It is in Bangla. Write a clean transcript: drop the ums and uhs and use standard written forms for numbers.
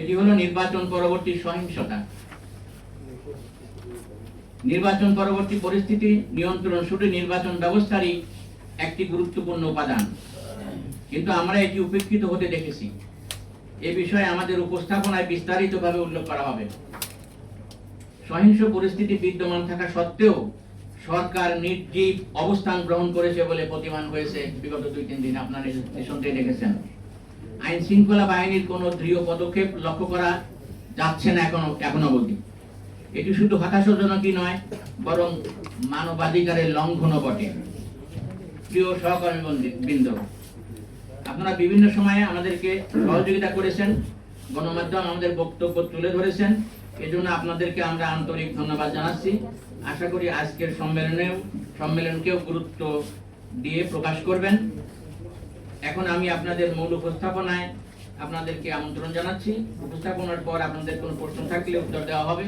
এটি হলো নির্বাচন পরবর্তী সহিংসতা। নির্বাচন পরবর্তী পরিস্থিতি নিয়ন্ত্রণ শুধু নির্বাচন ব্যবস্থারই একটি গুরুত্বপূর্ণ উপাদান, কিন্তু আমরা এটি উপেক্ষিত হতে দেখেছি। এ বিষয়ে আমাদের উপস্থাপনায় বিস্তারিতভাবে উল্লেখ করা হবে। সহিংস পরিস্থিতি বিদ্যমান থাকা সত্ত্বেও সরকার নির্জীব অবস্থান গ্রহণ করেছে বলে প্রতিমান হয়েছে বিগত 2-3 দিন আপনারা নিঃসন্দেহে দেখেছেন। আইন শৃঙ্খলা বাহিনীর কোনো দৃঢ় পদক্ষেপ লক্ষ্য করা যাচ্ছে না এখনো অবধি। এটি শুধু হতাশাজনকই নয়, বরং মানবাধিকারের লঙ্ঘনও বটে। প্রিয় সহকর্মী বৃন্দ, আপনারা বিভিন্ন সময়ে আমাদেরকে সহযোগিতা করেছেন, গণমাধ্যম আমাদের বক্তব্য তুলে ধরেছেন, এজন্য আপনাদেরকে আমরা আন্তরিক ধন্যবাদ জানাচ্ছি। আশা করি আজকের সম্মেলনকেও গুরুত্ব দিয়ে প্রকাশ করবেন। এখন আমি আপনাদের মূল উপস্থাপনায় আপনাদেরকে আমন্ত্রণ জানাচ্ছি। উপস্থাপনার পর আপনাদের কোনো প্রশ্ন থাকলে উত্তর দেওয়া হবে।